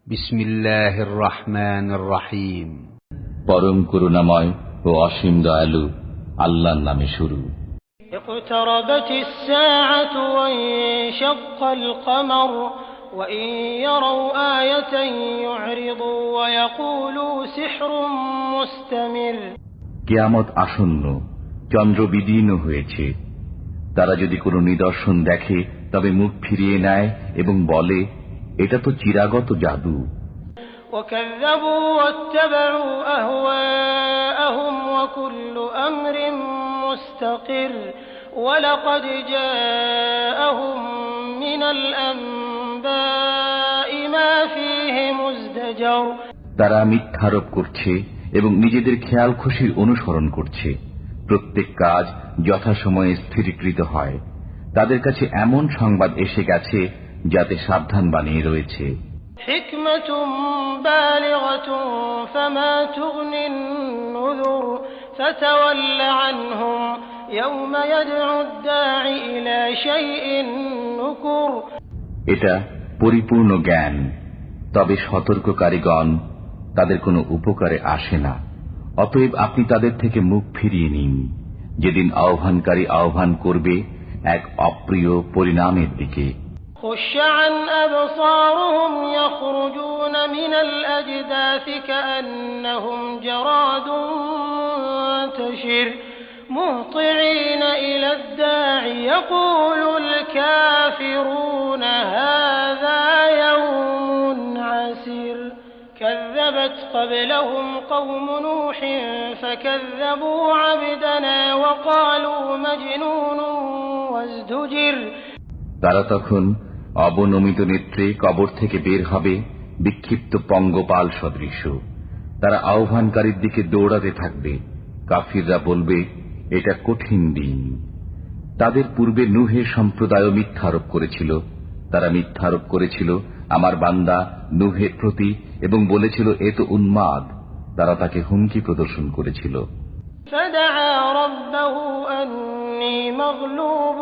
বিসমিল্লাহির রহমানির রহিম। পরম করুণাময় ও অসীম দয়ালু আল্লাহর নামে শুরু। ইকতারাবাতিস সাআতু ওয়া ইনশাক্কাল কমর ওয়া ইন ইয়ারাউ আয়াতান ইউরিদু ওয়া ইয়াকুলু সিহরুম মুস্তামির। কিয়ামত আসন্ন, চন্দ্র বিদীর্ণ হয়েছে। তারা যদি কোনো নিদর্শন দেখে তবে মুখ ফিরিয়ে নেয় এবং বলে, এটা তো চিরাগত জাদু। ওয়াকাযযাবু ওয়াত্তাবাউ আহওয়াআহুম ওয়া কুল্লু আমরিন মুস্তাকির ওয়া লাকাদ জাআহুম মিনাল আনবাই মা ফীহি মুজদাজার। তারা মিথ্যারোপ করছে এবং নিজেদের খেয়াল খুশির অনুসরণ করছে। প্রত্যেক কাজ যথাসময়ে স্থিরীকৃত হয়। তাদের কাছে এমন সংবাদ এসে গেছে যাতে সাবধান বানিয়ে রয়েছে। হিকমাতুম বালিগাতুন ফামা তুগনিন নুযুর ফাতাওয়াল্লা আনহুম ইয়াওমা ইয়াদউদ দাঈ ইলা শাইইন নুকুর। এটা পরিপূর্ণ জ্ঞান, তবে সতর্ককারীগণ তাদের কোনো উপকারে আসে না। অতএব আপনি তাদের থেকে মুখ ফিরিয়ে নিন, যেদিন আহ্বানকারী আহ্বান করবে এক অপ্রিয় পরিণামের দিকে। خشعا أبصارهم يخرجون من الأجداث كأنهم جراد منتشر مهطعين إلى الداع يقول الكافرون هذا يوم عسير كذبت قبلهم قوم نوح فكذبوا عبدنا وقالوا مجنون وازدجر। তারা তখন অবনমিত নেত্রে কবর থেকে বের হবে, বিক্ষিপ্ত পঙ্গপাল সদৃশ। তারা আহ্বানকারীর দিকে দৌড়াতে থাকবে। কাফিররা বলবে, এটা কঠিন দিন। তাদের পূর্বে নূহের সম্প্রদায় মিথ্যারোপ করেছিল। তারা মিথ্যারোপ করেছিল আমার বান্দা নূহের প্রতি এবং বলেছিল, এ তো উন্মাদ। তারা তাকে হুমকি প্রদর্শন করেছিল। فدعا ربه أني مغلوب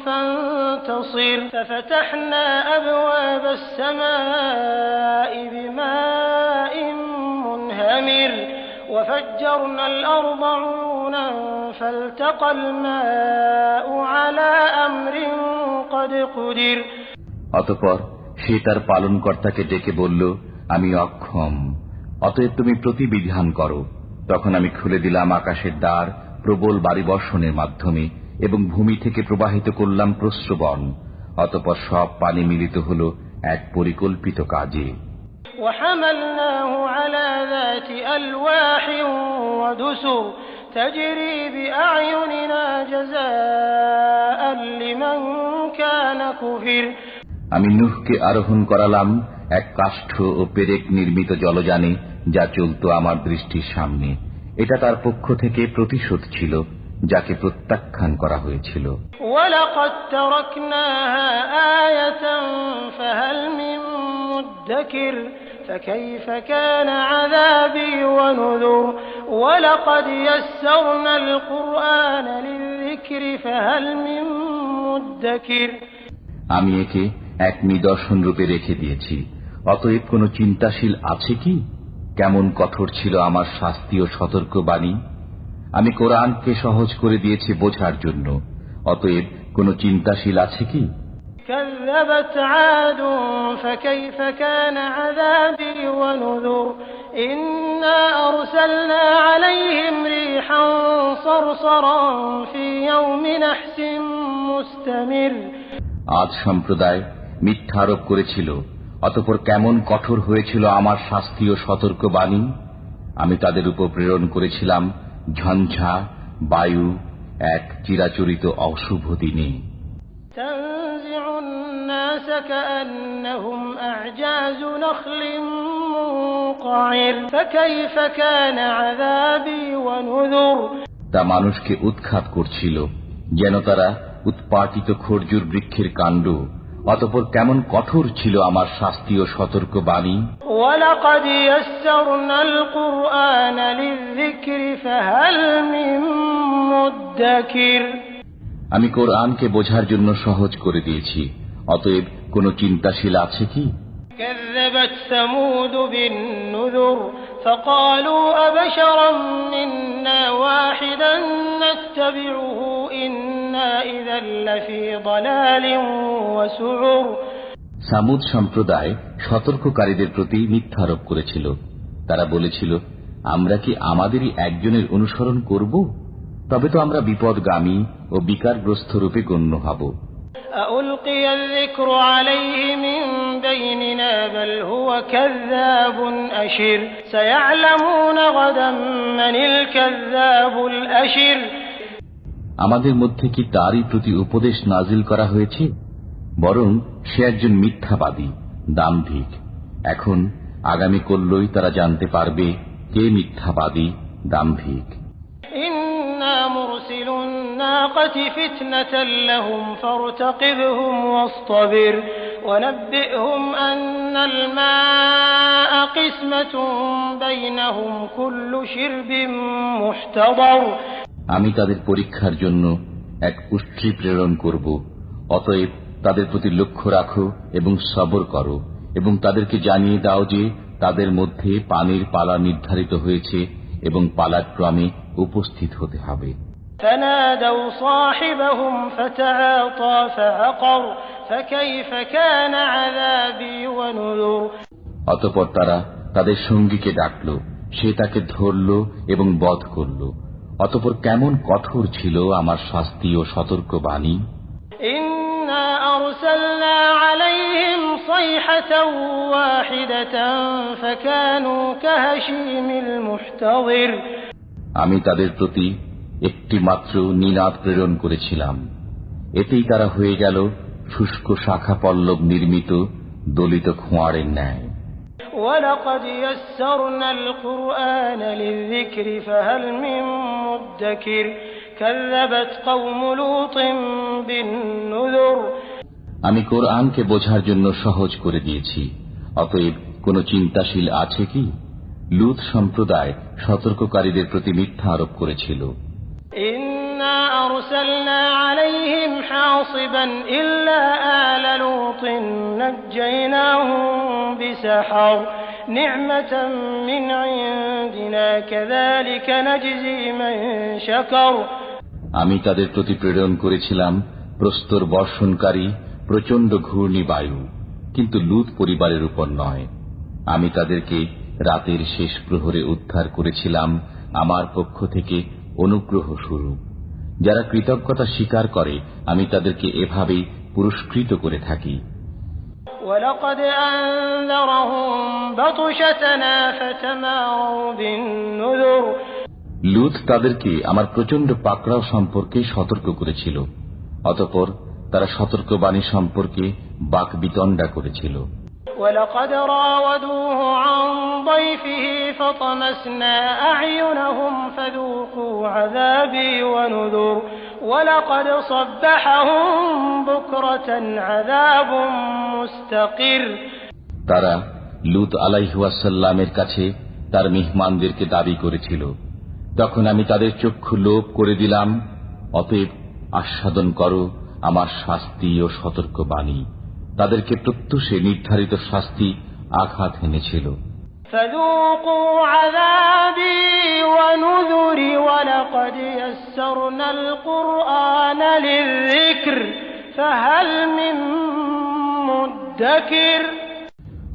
فانتصر ففتحنا أبواب السماء بماء منهمر وفجرنا الأرض عيونا فالتقى الماء على أمر قد قدر। অতঃপর সে তার পালনকর্তাকে ডেকে বলল, আমি অক্ষম, অতএব তুমি প্রতিবিধান করো। তখন আমি খুলে দিলাম আকাশের দ্বার প্রবল বারিবর্ষণের মাধ্যমে এবং ভূমি থেকে প্রবাহিত করলাম প্রস্রবণ। অতঃপর সব পানি মিলিত হল এক পরিকল্পিত কাজে। وحملناه على ذات ألواح ودسر تجري بأعيننا جزاء لمن كان كفر। আমি নূহকে আরোহণ করালাম এক কাষ্ঠ ও পেরেক নির্মিত জলযানে, যা চলত আমার দৃষ্টির সামনে। এটা তার পক্ষ থেকে প্রতিশোধ ছিল যাকে প্রত্যাখ্যান করা হয়েছিল। ওয়ালাকাদ তারাকনাহা আয়াতান ফাহাল মিন মুদ্দাকির ফাকাইফা কানা আযাবি ওয়া নুযুর ওয়ালাকাদ ইয়াসসারনাল কুরআনা লিযিকরি ফাহাল মিন মুদ্দাকির। আমি একে এক নিদর্শন রূপে রেখে দিয়েছি, অতএব কোন চিন্তাশীল আছে কি? কেমন কঠোর ছিল আমার শাস্তি ও সতর্কবাণী। আমি কোরআনকে সহজ করে দিয়েছি বোঝার জন্য, অতএব কোন চিন্তাশীল আছে কি? كذبت عاد فكيف كان عذابي ونذر إنا أرسلنا عليهم ريحا صرصرا في يوم نحس مستمر। আদ সম্প্রদায় মিথ্যারোপ করেছিল, অতঃপর কেমন কঠোর হয়েছিল আমার শাস্তি ও সতর্কবাণী। আমি তাদের উপর প্রেরণ করেছিলাম ঝঞ্ঝা বায়ু এক চিরাচরিত অশুভ দিনে। তা মানুষকে উৎখাত করছিল যেন তারা উৎপাটিত খর্জুর বৃক্ষের কাণ্ড। অতঃপর কেমন কঠোর ছিল আমার শাস্তি ও সতর্কবাণী। ওয়ালাকাদ ইয়াসসারনাল কুরআনা লিযিকরি ফাহাল মিন মুদ্দাকির। আমি কোরআনকে বোঝার জন্য সহজ করে দিয়েছি, অতএব কোন চিন্তাশীল আছে কি? كذبت ثمود بالنذر فقالوا أبشرا منا واحدا نتبعه إنا إذا لفي ضلال وسعر। সামুদ সম্প্রদায় সতর্ককারীদের প্রতি মিথ্যা আরোপ করেছিল। তারা বলেছিল, আমরা কি আমাদেরই একজনের অনুসরণ করব? তবে তো আমরা বিপদগামী ও বিকারগ্রস্ত রূপে গণ্য হব। أألقي الذكر عليه من بيننا بل هو كذاب أشر سيعلمون غدا من الكذاب الأشر। আমাদের মধ্যে কি তারই প্রতি উপদেশ নাজিল করা হয়েছে? বরং সে একজন মিথ্যাবাদী, দাম্ভিক। এখন আগামী কল্যই তারা জানতে পারবে কে মিথ্যাবাদী, দাম্ভিক। إنا مرسل الناقة فتنة لهم فارتقبهم واصطبر ونبئهم أن الماء قسمة بينهم كل شرب محتضر। আমি তাদের পরীক্ষার জন্য এক উষ্ট্রী প্রেরণ করব, অতএব তাদের প্রতি লক্ষ্য রাখো এবং সবর করো, এবং তাদেরকে জানিয়ে দাও যে তাদের মধ্যে পানির পালা নির্ধারিত হয়েছে এবং পালাক্রমে উপস্থিত হতে হবে। فنادوا صاحبهم فتعاطى فعقر فكيف كان عذابي ونذر। অতঃপর তারা তাদের সঙ্গীকে ডাকল, সে তাকে ধরল এবং বধ করল। অতঃপর কেমন কঠোর ছিল আমার শাস্তি ও সতর্কবাণী। إنا أرسلنا عليهم صيحة واحدة فكانوا كهشيم المحتضر। আমি তাদের প্রতি একটি মাত্র নিনাদ প্রেরণ করেছিলাম, এতেই তারা হয়ে গেল শুষ্ক শাখা পল্লব নির্মিত দলিত খোঁয়াড়ের ন্যায়। ولقد يسرنا القرآن للذكر فهل من مدكر كذبت قوم لوط بالنذر। আমি কোরআনকে বোঝার জন্য সহজ করে দিয়েছি, অতএব কোন চিন্তাশীল আছে কি? লূত সম্প্রদায় সতর্ককারীদের প্রতি মিথ্যা আরোপ করেছিল। إنا أرسلنا عليهم حاصبا إلا آل لوط نجيناهم بسحر نعمة من عندنا كذلك نجزي من شكر। আমি তাদের প্রতি প্রেরণ করেছিলাম প্রস্তর বর্ষণকারী প্রচণ্ড ঘূর্ণি বায়ু, কিন্তু লূত পরিবারের উপর নয়। আমি তাদেরকে রাতের শেষ প্রহরে উদ্ধার করেছিলাম আমার পক্ষ থেকে অনুগ্রহ স্বরূপ। যারা কৃতজ্ঞতা স্বীকার করে আমি তাদেরকে এভাবেই পুরস্কৃত করে থাকি। ولقد أنذرهم بطشتنا فتماروا بالنذر। লূত তাদেরকে আমার প্রচণ্ড পাকড়াও সম্পর্কে সতর্ক করেছিল, অতঃপর তারা সতর্কবাণী সম্পর্কে বাকবিতণ্ডা করেছিল। ولقد راودوه عن ضيفه فطمسنا أعينهم فذوقوا عذابي ونذر ولقد صبحهم بكرة عذاب مستقر। তারা লূত আলাইহিস সালামের কাছে তার মেহমানদেরকে দাবি করেছিল, তখন আমি তাদের চক্ষু লোপ করে দিলাম, অতএব আস্বাদন করো আমার শাস্তি ও সতর্কবাণী। তাদেরকে প্রত্যুষে নির্ধারিত শাস্তি আঘাত এনেছিল। فذوقوا عذابي ونذر ولقد يسرنا القرآن للذكر فهل من مدكر।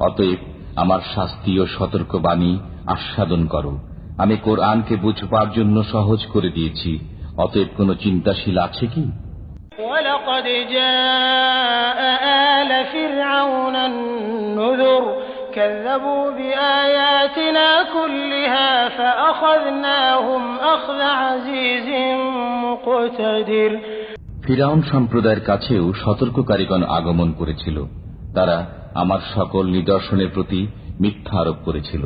অতএব আমার শাস্তি ও সতর্কবাণী আস্বাদন করো। আমি কোরআনকে বুঝবার জন্য সহজ করে দিয়েছি, অতএব কোন চিন্তাশীল আছে কি? ولقد جاء آل فرعون النذر كذبوا بآياتنا كلها فأخذناهم أخذ عزيز مقتدر। ফিরআউন সম্প্রদায়ের কাছেও সতর্ককারীগণ আগমন করেছিল, তারা আমার সকল নিদর্শনের প্রতি মিথ্যা আরোপ করেছিল।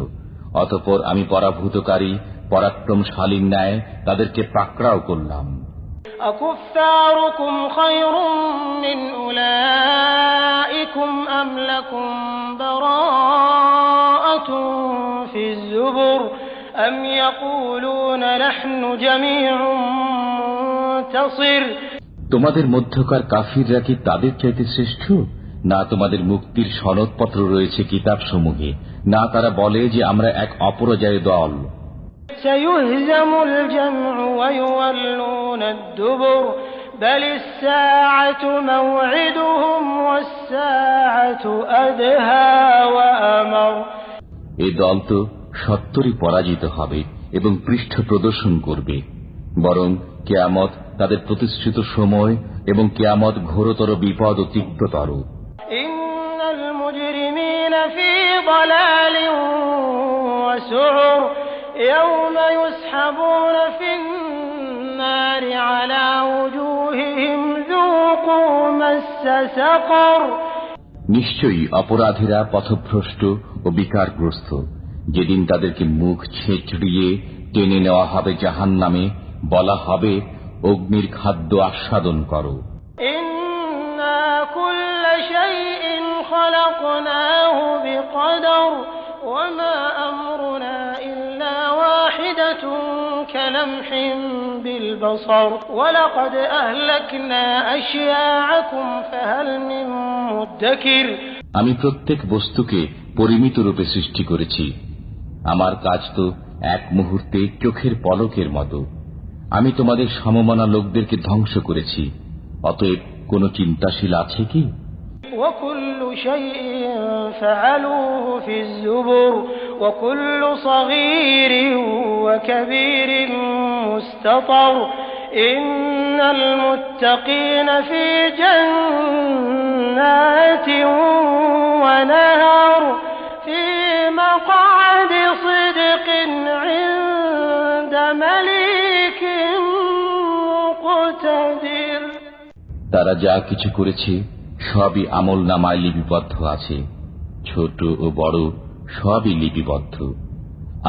অতঃপর আমি পরাভূতকারী পরাক্রমশালীর ন্যায় তাদেরকে পাকড়াও করলাম। أكفاركم خير من أولئكم أم لكم براءة في الزبر أم يقولون نحن جميع منتصر। তোমাদের মধ্যকার কাফিররা কি তাদের চাইতে শ্রেষ্ঠ, না তোমাদের মুক্তির সনদপত্র রয়েছে কিতাবসমূহে, না তারা বলে যে আমরা এক অপরাজয় দল। سيهزم الجمع ويولون الدبر بل الساعة موعدهم والساعة أدهى وأمر। এই দল তো সত্তরই পরাজিত হবে এবং পৃষ্ঠ প্রদর্শন করবে, বরং কিয়ামত তাদের প্রতিষ্ঠিত সময় এবং কিয়ামত ঘোরতর বিপদ ও তীব্রতর। ইন্নাল মুজরিমিনা ফি দালালিন ওয়া সুউর ইয়াওমা ইউসহাবুনা ফিন নারি আলা ওয়ুজুহিহিম যুকু মাসসা সাকার। নিশ্চয়ই অপরাধীরা পথভ্রষ্ট ও বিকারগ্রস্ত। যেদিন তাদেরকে মুখ ছেঁচড়িয়ে টেনে নেওয়া হবে জাহান্নামে, বলা হবে অগ্নির খাদ্য আস্বাদন করো। ইন্না কুল্লা শাইইন খালাকনাহু বিকদর ওয়া মা আমরুনা ইল্লা ওয়াহিদাতুন কালামহিন বিল বসর ওয়া লাকাদ আহলাকনা আশয়াআকুম ফাহাল মিন মুদ্দাকির। আমি প্রত্যেক বস্তুকে পরিমিত রূপে সৃষ্টি করেছি। আমার কাজ তো এক মুহূর্তে চোখের পলকের মতো। আমি তোমাদের সমমনা লোকদেরকে ধ্বংস করেছি, অতএব কোন চিন্তাশীল আছে কি? وكل شيء فعلوه في الزبر وكل صغير وكبير مستطر إن المتقين في جنات ونهر في مقعد صدق عند مليك مقتدر। তারা যা কিছু করেছে সবই আমলনামায় লিপিবদ্ধ আছে, ছোট ও বড় সবই লিপিবদ্ধ।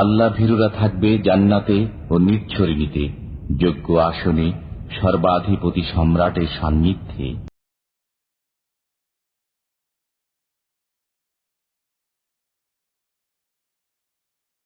আল্লাহ ভীরুরা থাকবে জান্নাতে ও নিচ্ছরিণীতে, যোগ্য আসনে, সর্বাধিপতি সম্রাটের সান্নিধ্যে।